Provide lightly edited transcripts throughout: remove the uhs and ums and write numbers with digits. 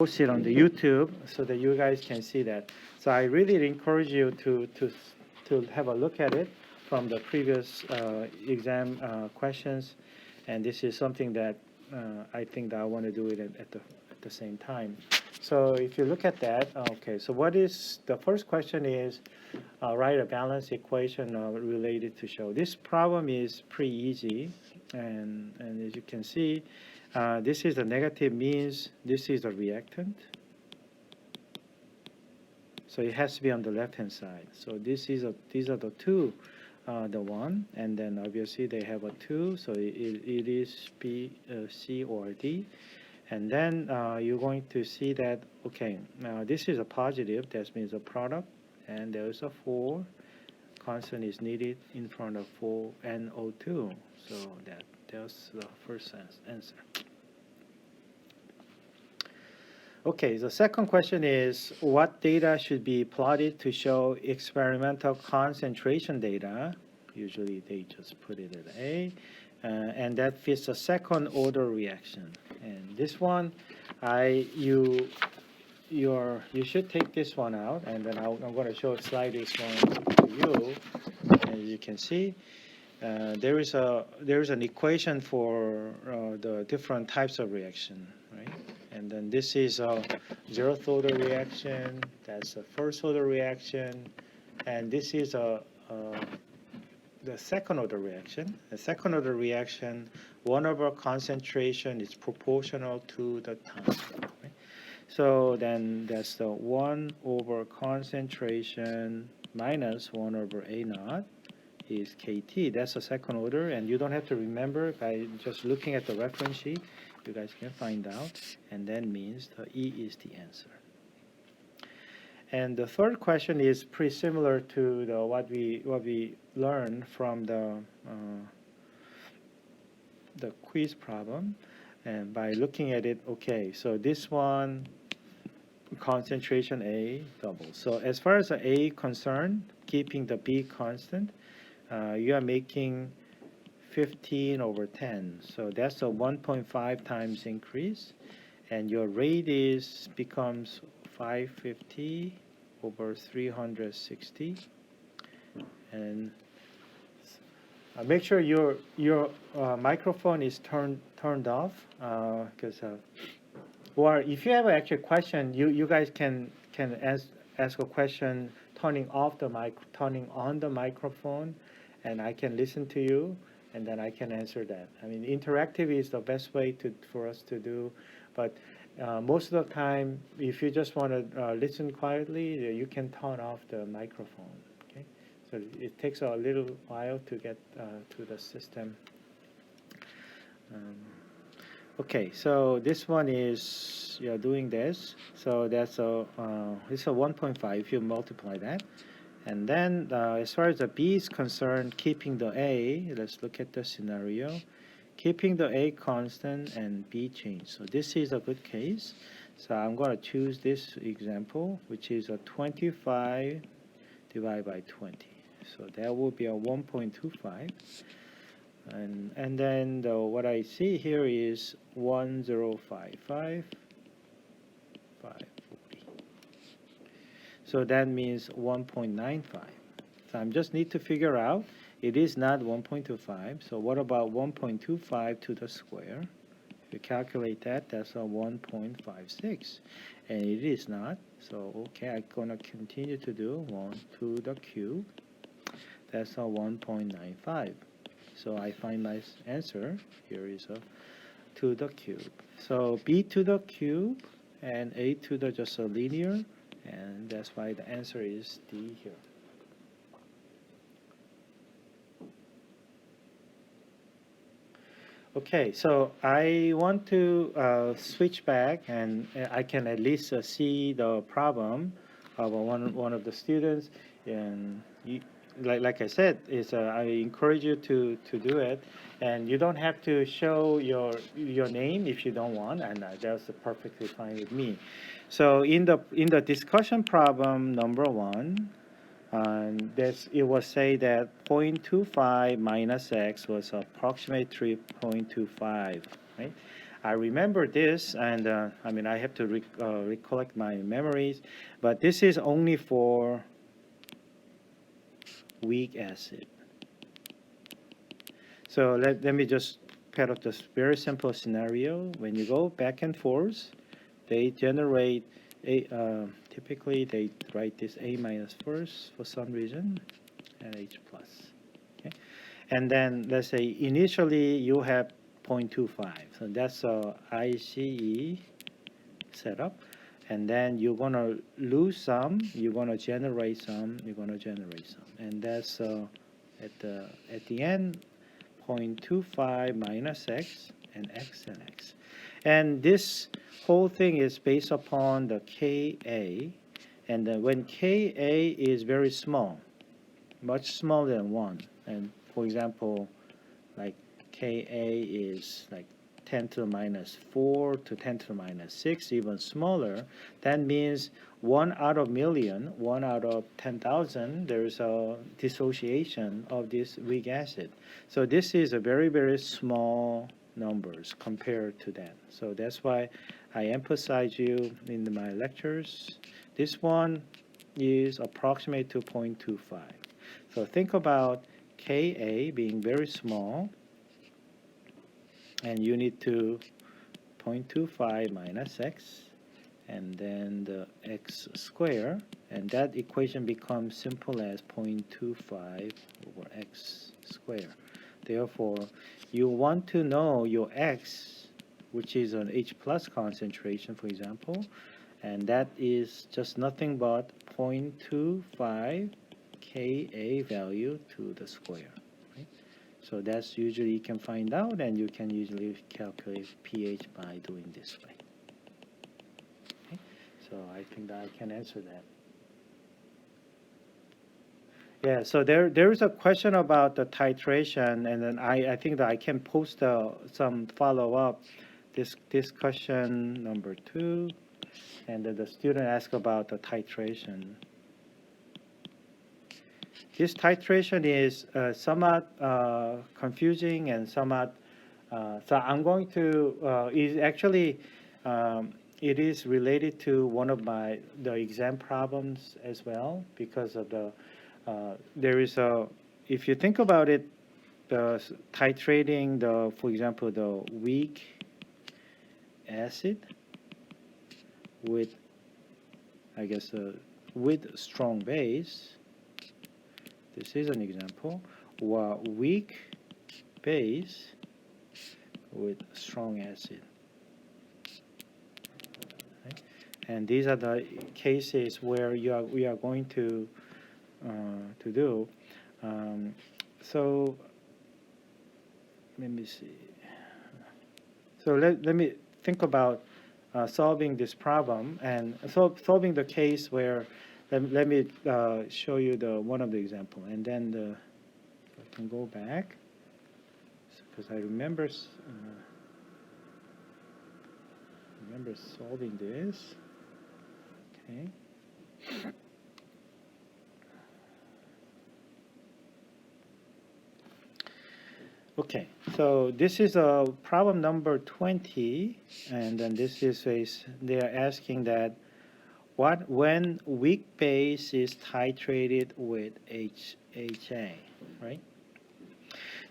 post it on the YouTube so that you guys can see that. So I really encourage you to have a look at it from the previous exam questions, and this is something that I think that I want to do it at the same time. So if you look at that, okay. So what is the first question is write a balanced equation related to show. This problem is pretty easy, and as you can see, this is the negative means this is the reactant. So it has to be on the left-hand side. So these are the two, the one, and then obviously they have a two, so it is B, C, or D. And then you're going to see that, okay, now this is a positive, that means a product, and there's a 4. Constant is needed in front of 4 and O2. So that's the first answer. Okay, the second question is, what data should be plotted to show experimental concentration data? Usually they just put it at A. And that fits a second order reaction. And this one, you should take this one out, and then I'm going to slide this one to you. As you can see, there is an equation for the different types of reaction, right? And then this is a zeroth order reaction. That's a first order reaction, and this is the second order reaction. The second order reaction, 1 over concentration is proportional to the time. Right? So then that's the 1 over concentration minus 1 over A naught is KT. That's the second order, and you don't have to remember by just looking at the reference sheet. You guys can find out, and that means the E is the answer. And the third question is pretty similar to what we learned from the quiz problem, and by looking at it, okay, so this one concentration A double. So as far as the A concerned, keeping the B constant, you are making 15 over 10. So that's a 1.5 times increase, and your rate becomes 550 over 360. And make sure your microphone is turned off, because or if you have an actual question, you guys can ask a question turning on the microphone, and I can listen to you, and then I can answer that. I mean, interactive is the best way for us to do, but most of the time, if you just want to listen quietly, you can turn off the microphone. Okay, so it takes a little while to get to the system. Okay, so this one is you're doing this, so that's it's a 1.5 if you multiply that. And then as far as the B is concerned, keeping the A, let's look at the scenario. Keeping the A constant and B change. So this is a good case. So I'm going to choose this example, which is a 25 divided by 20. So that will be a 1.25. And then what I see here is 1055. So that means 1.95. So I just need to figure out it is not 1.25. So what about 1.25 to the square? If you calculate that, that's a 1.56. And it is not. So okay, I'm gonna continue to do 1 to the cube. That's a 1.95. So I find my answer. Here is a to the cube. So B to the cube and A to the just a linear. And that's why the answer is D here. Okay, so I want to switch back, and I can at least see the problem of one of the students. And like I said, I encourage you to do it, and you don't have to show your name if you don't want, and that's perfectly fine with me. So in the discussion problem number 1, it was say that 0.25 minus x was approximately 3.25, right? I remember this, and I mean, I have to recollect my memories, but this is only for weak acid. So let me just put up this very simple scenario. When you go back and forth, they generate typically they write this A minus first for some reason, and H plus. Okay? And then let's say initially you have 0.25. So that's a ICE setup. And then you're going to lose some, you're going to generate some, you're going to generate some. And that's at the end, 0.25 minus x and x and x. And this whole thing is based upon the Ka. And then when Ka is very small, much smaller than 1, and for example, like Ka is like 10 to the minus 4 to 10 to the minus 6, even smaller, that means 1 out of million, 1 out of 10,000, there's a dissociation of this weak acid. So this is a very, very small numbers compared to that. So that's why I emphasize you in my lectures. This one is approximate to 0.25. So think about Ka being very small, and you need to 0.25 minus x, and then the x square, and that equation becomes simple as 0.25 over x square. Therefore, you want to know your x, which is an H plus concentration, for example, and that is just nothing but 0.25 Ka value to the square. Right? So that's usually you can find out, and you can usually calculate pH by doing this way. Okay? So I think that I can answer that. Yeah, so there is a question about the titration, and then I think that I can post some follow-up this question number 2, and then the student asked about the titration. This titration is somewhat confusing and somewhat, so I'm going to, is actually, it is related to one of the exam problems as well, because of there is if you think about it, the titrating for example, the weak acid with, I guess, with strong base. This is an example, or weak base with strong acid. Okay? And these are the cases where we are going to do. So let me see. So let me think about solving this problem, and solving the case where let me show you one of the example, and then I can go back because I remember solving this. Okay. Okay, so this is a problem number 20, and then this is they are asking that when weak base is titrated with HA, right?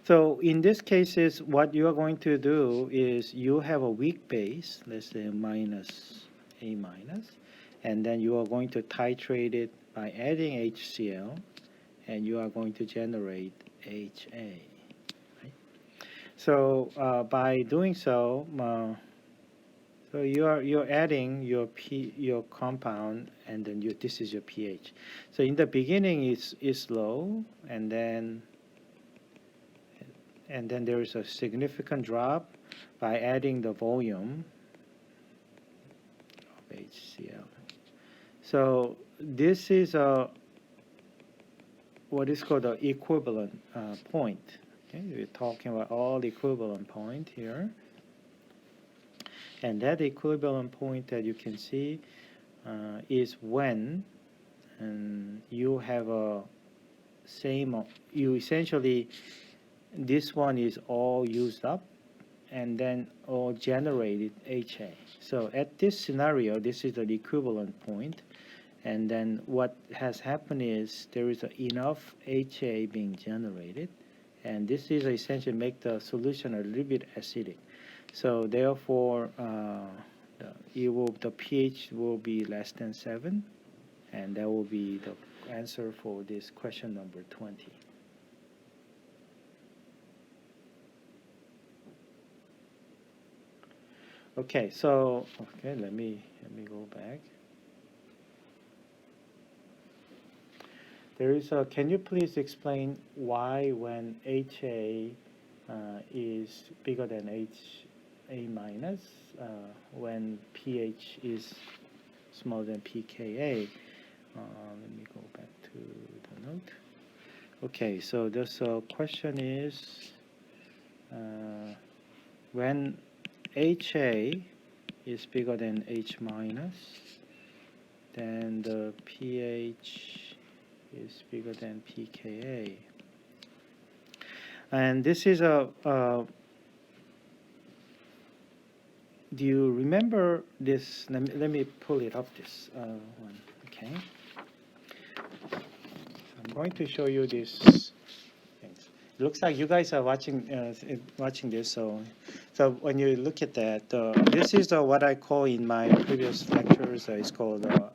So in this cases, what you are going to do is you have a weak base, let's say minus A minus, and then you are going to titrate it by adding HCl, and you are going to generate HA. So by doing so, so you're adding your compound, and then this is your pH. So in the beginning it's low, and then there is a significant drop by adding the volume of HCl. So this is what is called the equivalent point. Okay, we're talking about all equivalent point here. And that equivalent point that you can see is when you have you essentially, this one is all used up, and then or generated HA. So at this scenario, this is the equivalent point, and then what has happened is there is enough HA being generated, and this is essentially make the solution a little bit acidic. So therefore, the pH will be less than 7, and that will be the answer for this question number 20. Okay, so let me go back. There is a. Can you please explain why when HA is bigger than HA minus, when pH is smaller than pKa? Let me go back to the note. Okay, so this question is when HA is bigger than H minus, then the pH is bigger than pKa. And this is do you remember this? Let me pull it up, this one. Okay. I'm going to show you this. Things. It looks like you guys are watching this. So when you look at that, this is what I call in my previous lectures. It's called the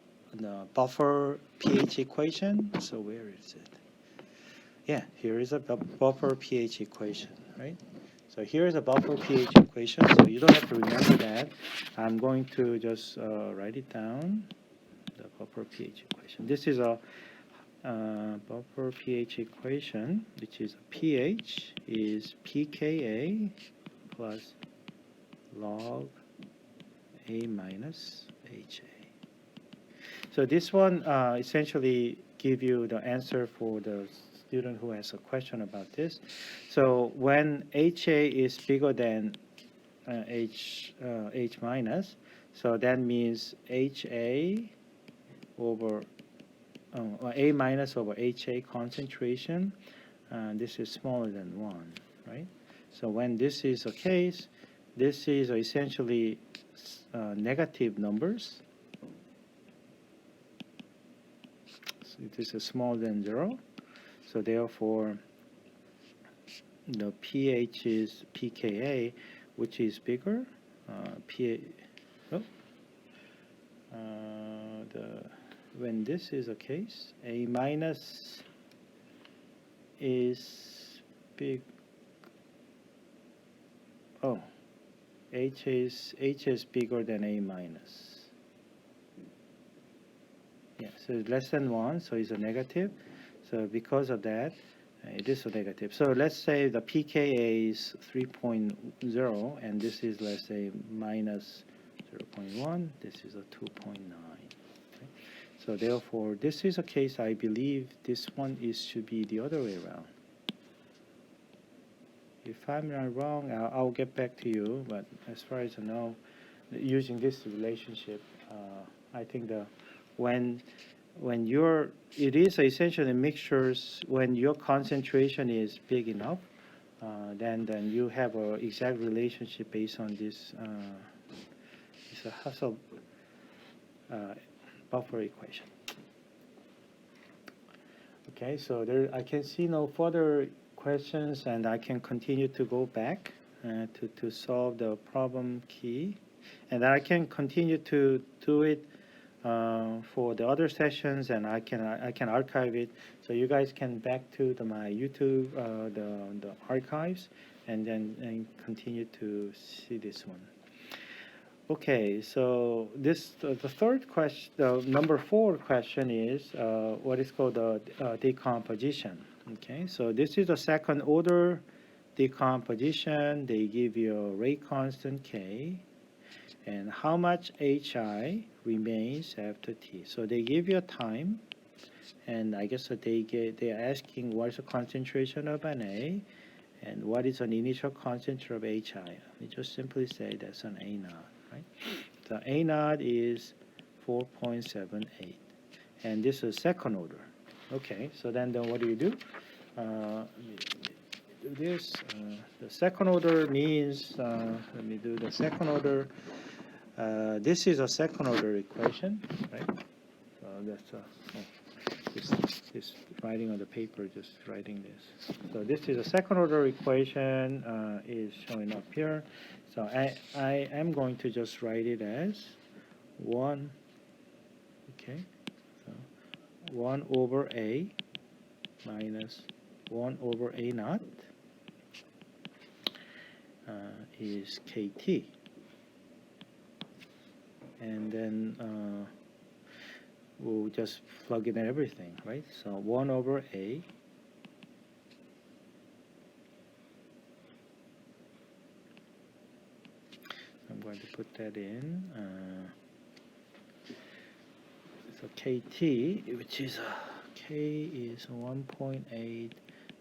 buffer pH equation. So where is it? Yeah, here is a buffer pH equation, right? So here is a buffer pH equation. So you don't have to remember that. I'm going to just write it down. The buffer pH equation. This is a buffer pH equation, which is pH is pKa plus log A minus HA. So this one essentially give you the answer for the student who has a question about this. So when HA is bigger than H minus, so that means HA over A minus over HA concentration, this is smaller than 1, right? So when this is the case, this is essentially negative numbers. So this is smaller than 0. So therefore, the pH is pKa, which is bigger. When this is the case, A minus is big. Oh, H is bigger than A minus. Yeah, so it's less than 1, so it's a negative. So because of that, it is a negative. So let's say the pKa is 3.0, and this is, let's say, minus 0.1. This is a 2.9. Okay. So therefore, this is a case, I believe this one should be the other way around. If I'm not wrong, I'll get back to you. But as far as I know, using this relationship, I think it is essentially mixtures when your concentration is big enough, then you have an exact relationship based on this Hassel buffer equation. Okay, so I can see no further questions, and I can continue to go back to solve the problem key, and I can continue to do it for the other sessions, and I can archive it, so you guys can back to my YouTube the archives, and then continue to see this one. Okay, so the third question, the number 4 question is what is called the decomposition. Okay, so this is a second order decomposition. They give you a rate constant K, and how much HI remains after T. So they give you a time, and I guess that they're asking what is the concentration of Na, and what is an initial concentration of HI. We just simply say that's an A naught, right? The A naught is 4.78, and this is second order. Okay, so then what do you do? Let me do this. The second order means, let me do the second order. This is a second order equation, right? So that's this writing on the paper, just writing this. So this is a second order equation is showing up here. So I am going to just write it as 1, okay, so 1 over A minus 1 over A naught is KT. And then we'll just plug in everything, right? So 1 over A I'm going to put that in. So KT, which is K is 1.8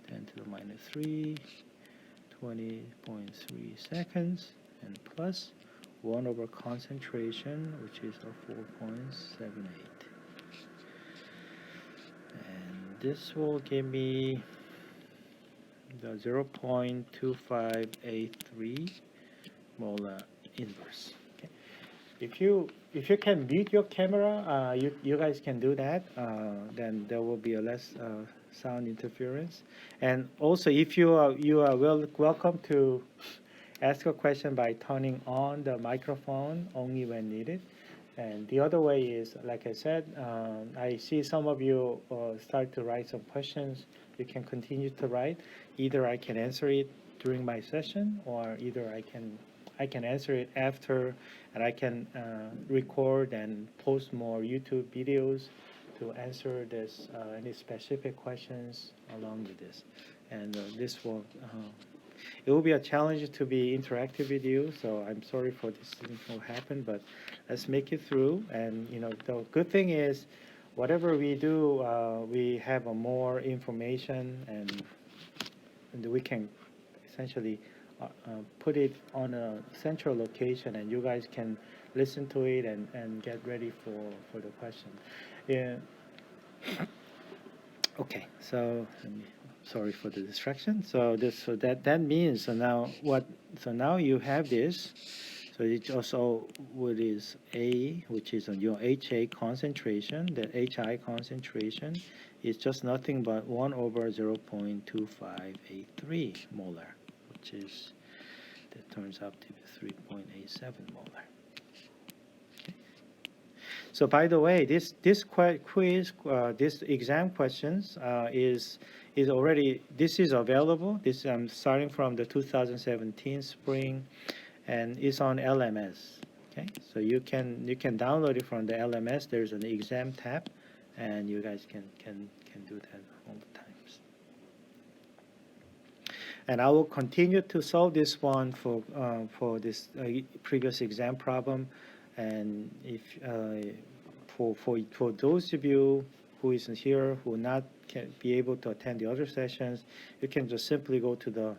10 to the minus 3, 20.3 seconds, and plus 1 over concentration, which is a 4.78. And this will give me the 0.2583 molar inverse. Okay. If you can mute your camera, you guys can do that. Then there will be a less sound interference. And also, if you are welcome to ask a question by turning on the microphone only when needed. And the other way is, like I said, I see some of you start to write some questions. You can continue to write. Either I can answer it during my session, or either I can answer it after, and I can record and post more YouTube videos to answer this any specific questions along with this. And this will it will be a challenge to be interactive with you. So I'm sorry for this thing will happen, but let's make it through. And the good thing is, whatever we do, we have more information, and we can essentially put it on a central location, and you guys can listen to it and get ready for the question. Yeah. Okay, so sorry for the distraction. So that means now you have this. So it also what is A, which is your HA concentration. The HI concentration is just nothing but 1 over 0.2583 molar, which is that turns out to be 3.87 molar. So by the way, this quiz, this exam questions is already, this is available. This I'm starting from the 2017 spring, and it's on LMS. Okay, so you can download it from the LMS. There's an exam tab, and you guys can do that all the times. And I will continue to solve this one for this previous exam problem. And if for those of you who isn't here, who not can be able to attend the other sessions, you can just simply go to the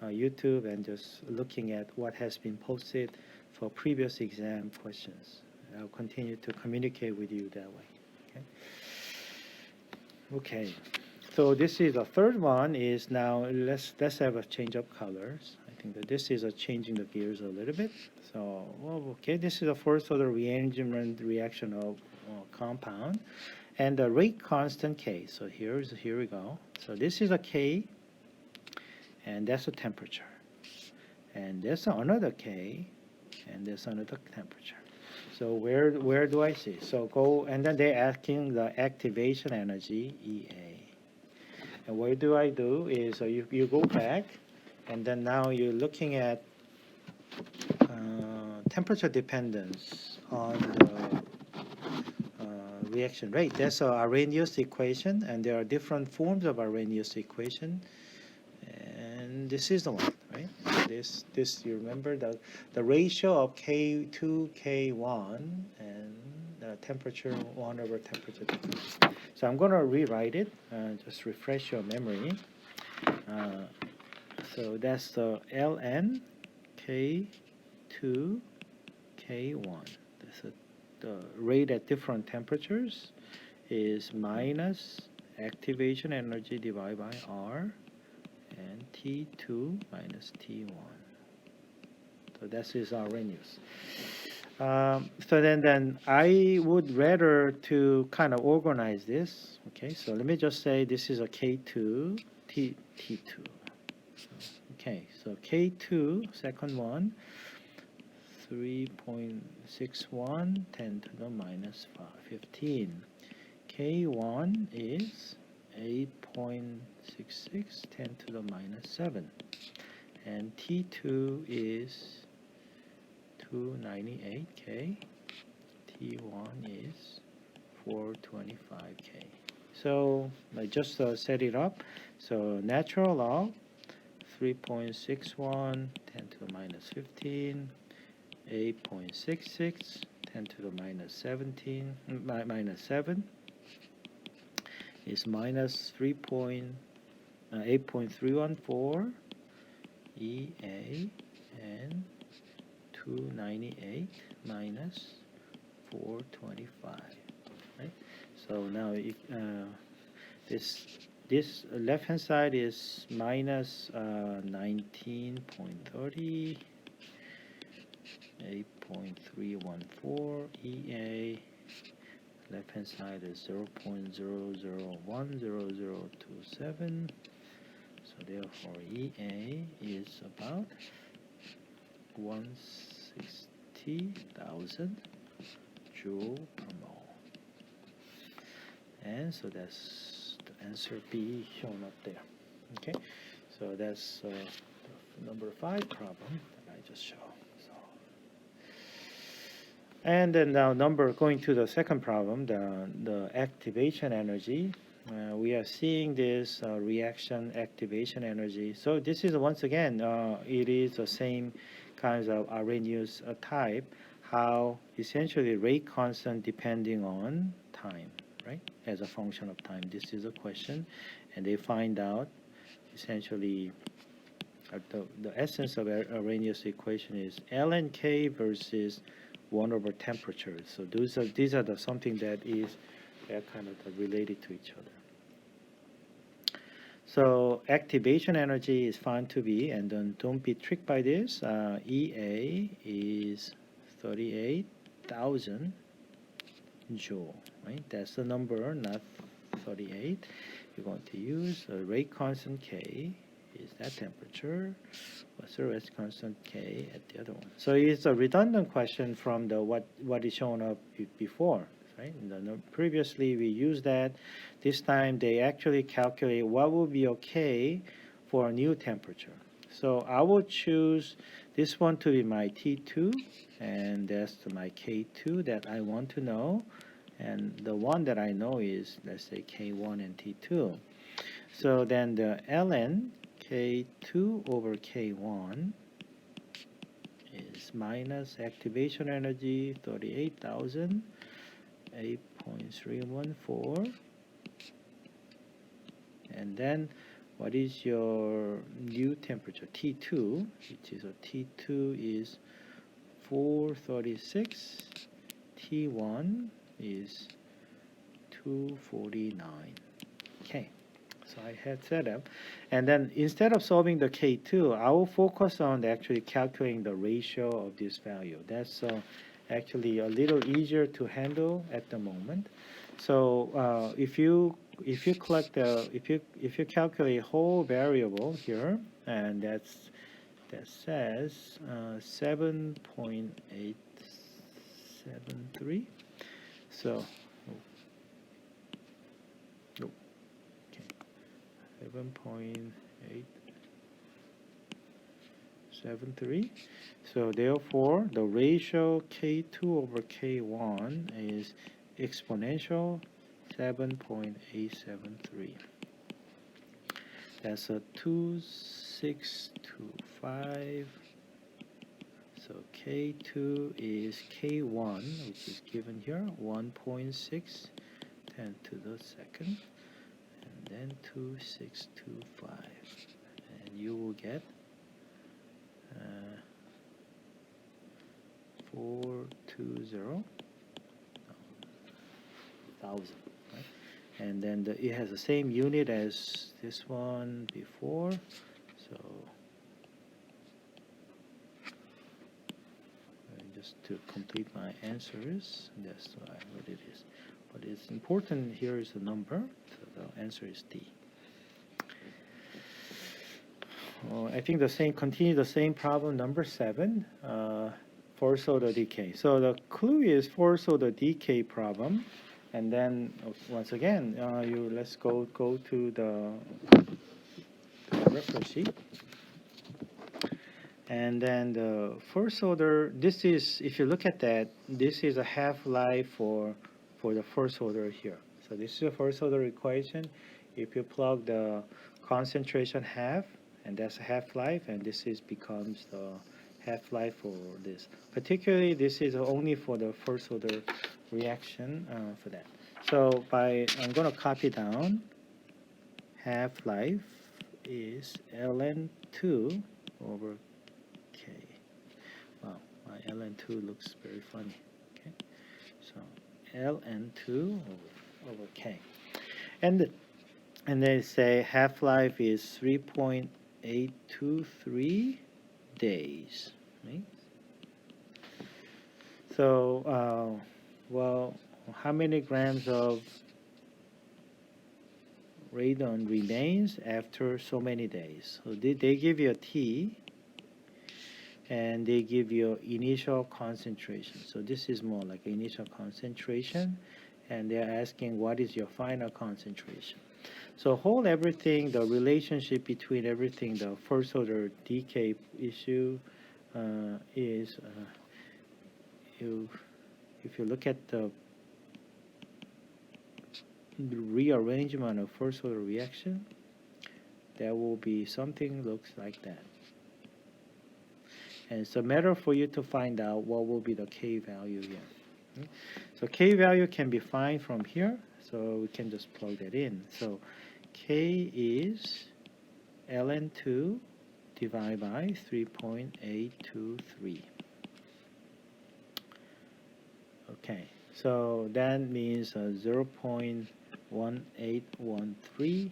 YouTube and just looking at what has been posted for previous exam questions. And I'll continue to communicate with you that way. Okay. So this is the third one. Is now let's have a change of colors. I think that this is changing the gears a little bit. So, okay, this is a first order rearrangement reaction of compound, and the rate constant K. So here we go. So this is a K, and that's a temperature, and there's another K, and there's another temperature. So where do I see? So go, and then they're asking the activation energy EA. And what do I do is you go back, and then now you're looking at temperature dependence on the reaction rate. That's an Arrhenius equation, and there are different forms of Arrhenius equation. And this is the one, right? This you remember the ratio of K2, K1, and the temperature 1 over temperature difference. So I'm going to rewrite it, just refresh your memory. So that's the ln K2, K1. The rate at different temperatures is minus activation energy divided by R, and T2 minus T1. So that is our Arrhenius. So then I would rather to kind of organize this. Okay, so let me just say this is a K2, T2. Okay, so K2, second one, 3.61, 10 to the minus 15. K1 is 8.66, 10 to the minus 7. And T2 is 298K. T1 is 425K. So I just set it up. So natural log 3.61, 10 to the minus 15, 8.66, 10 to the minus 17, minus 7 is minus 8.314 EA and 298 minus 425. Right? So now this left hand side is minus 19.30, 8.314 EA. Left hand side is 0.00100027. So therefore EA is about 160,000 joule per mole. And so that's the answer B shown up there. Okay, so that's the number 5 problem that I just showed. And then now going to the second problem, the activation energy. We are seeing this reaction activation energy. So this is once again, it is the same kinds of Arrhenius type, how essentially rate constant depending on time, right? As a function of time. This is a question, and they find out essentially the essence of Arrhenius equation is ln K versus 1 over temperature. So these are something that is kind of related to each other. So activation energy is found to be, and then don't be tricked by this, EA is 38,000 joule, right? That's the number, not 38. You're going to use a rate constant K is that temperature. What's the rate constant K at the other one? So it's a redundant question from the what is shown up before, right? Previously we used that. This time they actually calculate what would be okay for a new temperature. So I will choose this one to be my T2, and that's my K2 that I want to know. And the one that I know is, let's say, K1 and T2. So then the ln K2 over K1 is minus activation energy 38,000, 8.314. And then what is your new temperature? T2, which is T2 is 436. T1 is 249. Okay. So I had set up, and then instead of solving the K2, I will focus on actually calculating the ratio of this value. That's actually a little easier to handle at the moment. So if you calculate whole variable here, and that says 7.873. So 7.873. So therefore, the ratio K2 over K1 is exponential 7.873. That's a 2625. So K2 is K1, which is given here, 1.6, 10 to the second. Then 2625, and you will get 420,000, right? And then it has the same unit as this one before, So just to complete my answers, that's what it is. But it's important here is the number, so the answer is D. I think continue the same problem, number 7, force order decay. So the clue is force order decay problem, and then once again, let's go to the reference sheet, and then the first order. This is, if you look at that, this is a half-life for the first order here. So this is a first order equation. If you plug the concentration half, and that's a half-life, and this becomes the half-life for this. Particularly, this is only for the first order reaction for that. So I'm going to copy down. Half-life is ln2 over k. Wow, my ln2 looks very funny. Okay, so ln2 over k, and they say half-life is 3.823 days, right? So, well, how many grams of radon remains after so many days? So they give you a T, and they give you initial concentration. So this is more like initial concentration, and they're asking what is your final concentration. So hold everything, the relationship between everything, the first order decay issue is, if you look at the rearrangement of first order reaction, there will be something looks like that. And it's a matter for you to find out what will be the K value here. So K value can be found from here, so we can just plug that in. So K is ln2 divided by 3.823. Okay, so that means 0.1813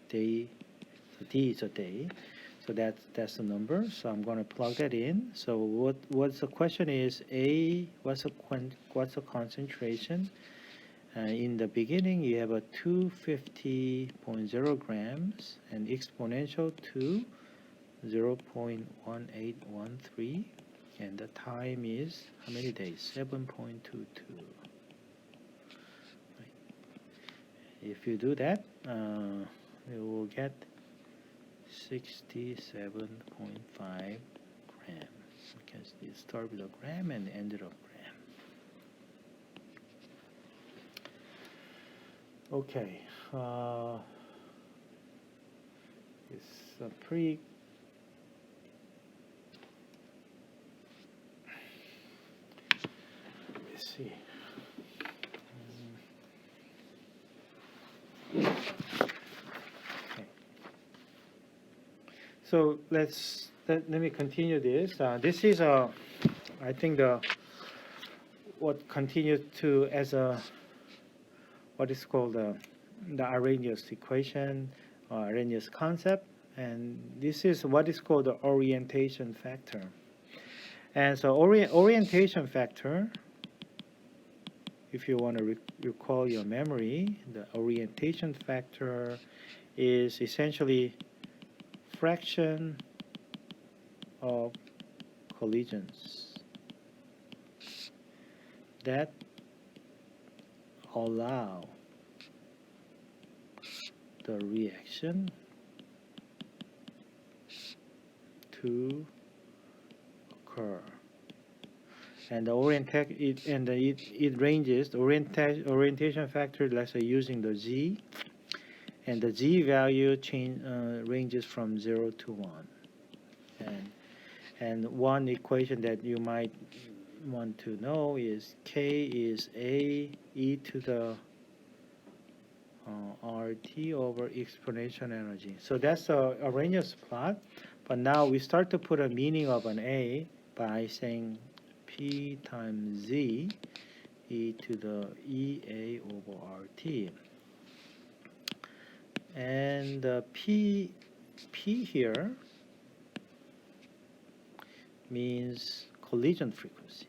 day. So D is a day. So that's the number. So I'm going to plug that in. So what's the question is what's the concentration? In the beginning, you have a 250.0 grams and exponential to 0.1813, and the time is how many days? 7.22. Right. If you do that, you will get 67.5 grams, because it started with a gram and ended up gram. Okay, it's a pretty let's see. Okay. So let me continue this. This is I think what continues to as a what is called the Arrhenius equation or Arrhenius concept, and this is what is called the orientation factor. And so orientation factor, if you want to recall your memory, the orientation factor is essentially fraction of collisions that allow the reaction to occur. And the it ranges the orientation factor, let's say using the Z, and the Z value ranges from 0 to 1. And one equation that you might want to know is K is A e to the RT over exponential energy. So that's a Arrhenius plot, but now we start to put a meaning of an A by saying P times Z e to the EA over RT. And P P here means collision frequency.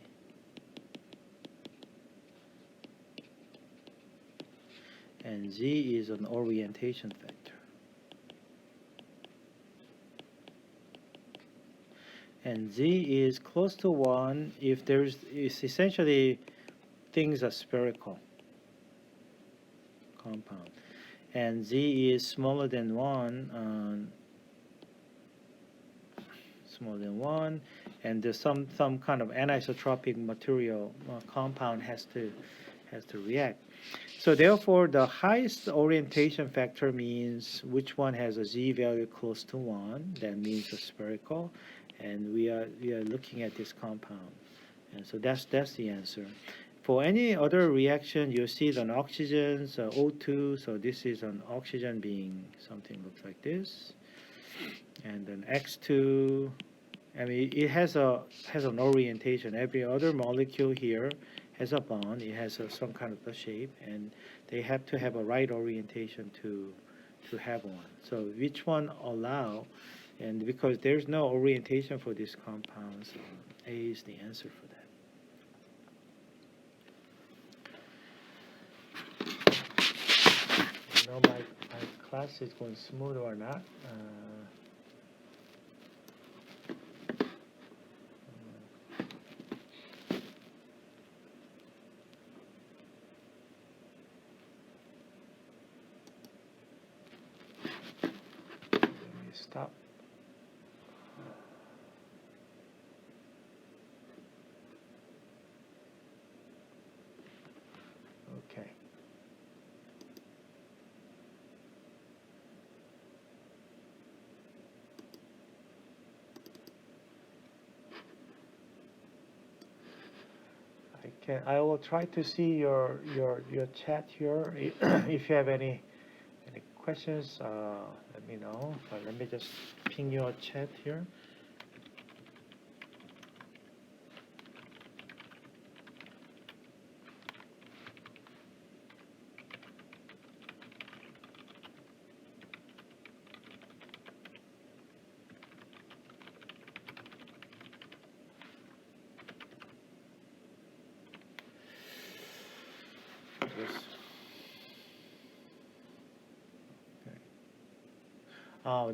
And Z is an orientation factor. And Z is close to 1 if it's essentially things are spherical compound. And Z is smaller than 1, and there's some kind of anisotropic material compound has to react. So therefore, the highest orientation factor means which one has a Z value close to 1. That means a spherical, and we are looking at this compound, and so that's the answer. For any other reaction, you see an oxygen, so O2. So this is an oxygen being something looks like this, and then X2. I mean, it has an orientation. Every other molecule here has a bond. It has some kind of a shape, and they have to have a right orientation to have one. So which one allow? And because there's no orientation for these compounds, A is the answer for that. I know my class is going smooth or not. Stop. Okay. I will try to see your chat here. If you have any questions, let me know. But let me just ping your chat here.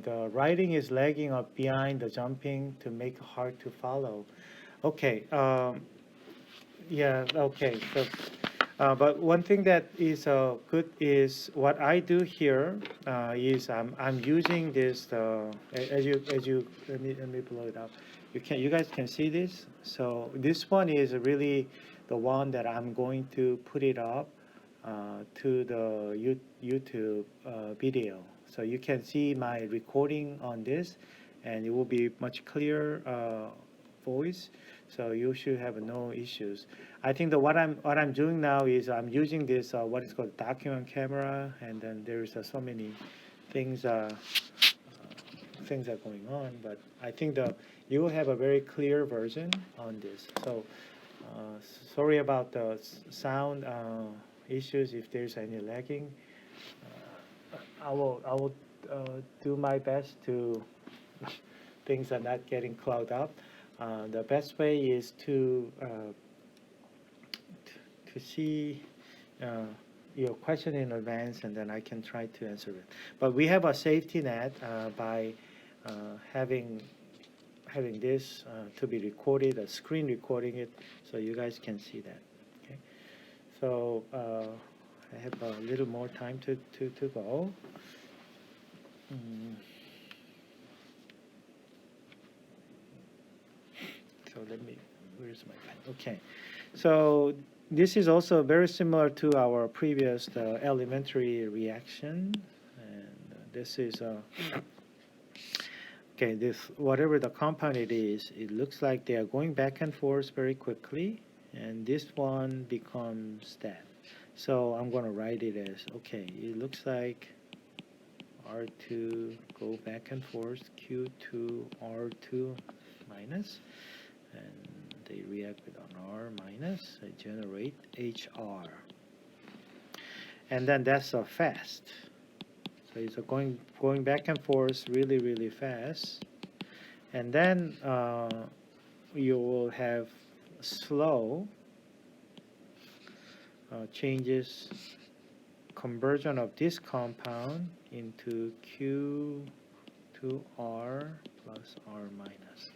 The writing is lagging up behind the jumping to make it hard to follow. Okay. Yeah. Okay. So, but one thing that is good is what I do here is I'm using this as you let me blow it up. You guys can see this. So this one is really the one that I'm going to put it up to the YouTube video. So you can see my recording on this, and it will be much clearer voice. So you should have no issues. I think that what I'm doing now is I'm using this what is called document camera, and then there's so many things things are going on. But I think that you will have a very clear version on this. So sorry about the sound issues if there's any lagging. I will do my best to things are not getting clogged up. The best way is to see your question in advance, and then I can try to answer it. But we have a safety net by having this to be recorded, a screen recording it, so you guys can see that. Okay, so I have a little more time to go. So where's my pen? Okay, so this is also very similar to our previous elementary reaction, and this is okay. This whatever the compound it is, it looks like they are going back and forth very quickly, and this one becomes that. So I'm going to write it as okay. It looks like R2 go back and forth, Q2 R2 minus, and they react with an R minus, they generate HR. And then that's a fast. So So it's going back and forth really, really fast. And then you will have slow changes, conversion of this compound into Q to R plus R minus.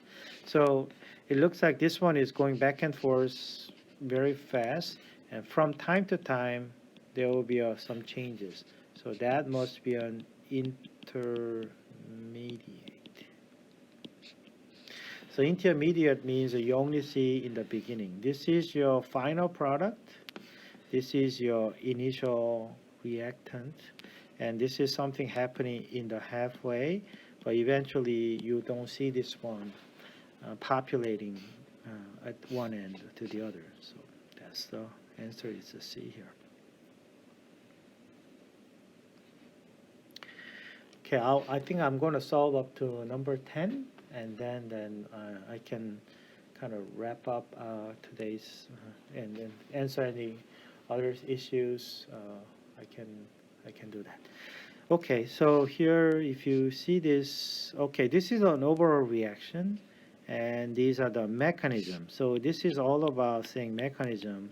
So it looks like this one is going back and forth very fast, and from time to time there will be some changes. So that must be an intermediate. So intermediate means you only see in the beginning. This is your final product. This is your initial reactant. And this is something happening in the halfway, but eventually you don't see this one populating at one end to the other. So that's the answer is a C here. Okay, I think I'm going to solve up to number 10, and then I can kind of wrap up today's and then answer any other issues. I can do that. Okay, so here if you see this, okay, this is an overall reaction, and these are the mechanisms. So this is all about saying mechanism.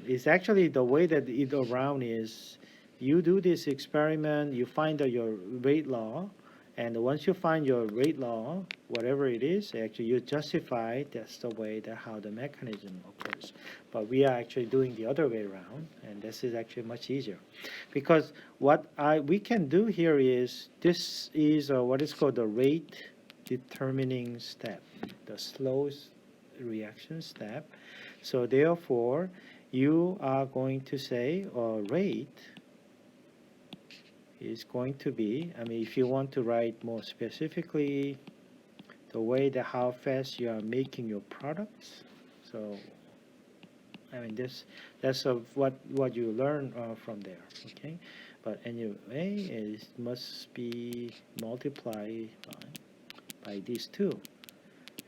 It's actually the way that it around is you do this experiment, you find your rate law, and once you find your rate law, whatever it is, actually you justify that's the way that how the mechanism occurs. But we are actually doing the other way around, and this is actually much easier. Because what we can do here is, this is what is called the rate determining step, the slowest reaction step. So therefore, you are going to say rate is going to be, I mean, if you want to write more specifically, the way that how fast you are making your products. So, I mean, that's what you learn from there, okay? But anyway, it must be multiplied by these two.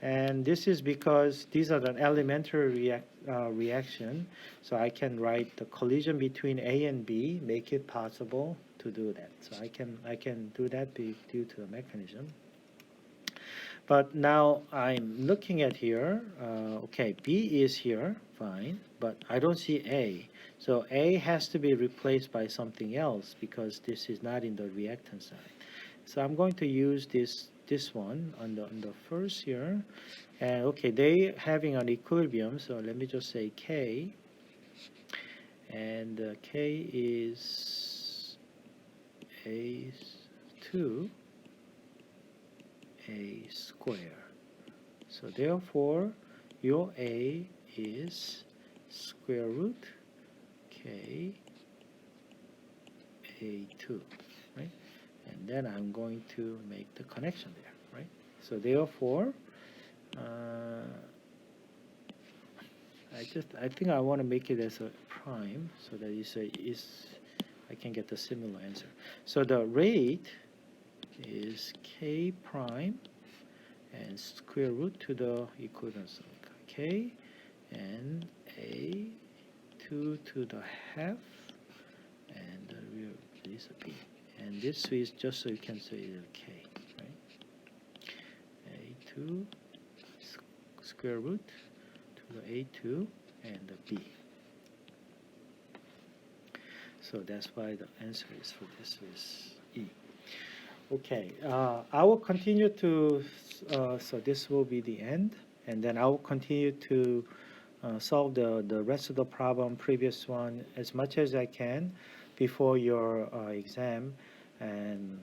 And this is because these are the elementary reaction. So I can write the collision between A and B, make it possible to do that. So I can do that due to the mechanism. But now I'm looking at here. Okay, B is here, fine, but I don't see A. So A has to be replaced by something else because this is not in the reactant side. So I'm going to use this one on the first here. And okay, they having an equilibrium, so let me just say K. And K is A2 A square. So therefore, your A is square root K A2, right? And then I'm going to make the connection there, right? So therefore, I think I want to make it as a prime so that I can get the similar answer. So the rate is K prime and square root to the equivalence of K and A2 to the half, and the real is a B. And this is just so you can say K, right? A2 square root to the A2 and the B. So that's why the answer is for this is E. Okay, I will continue to, so this will be the end, and then I will continue to solve the rest of the problem, previous one, as much as I can before your exam, and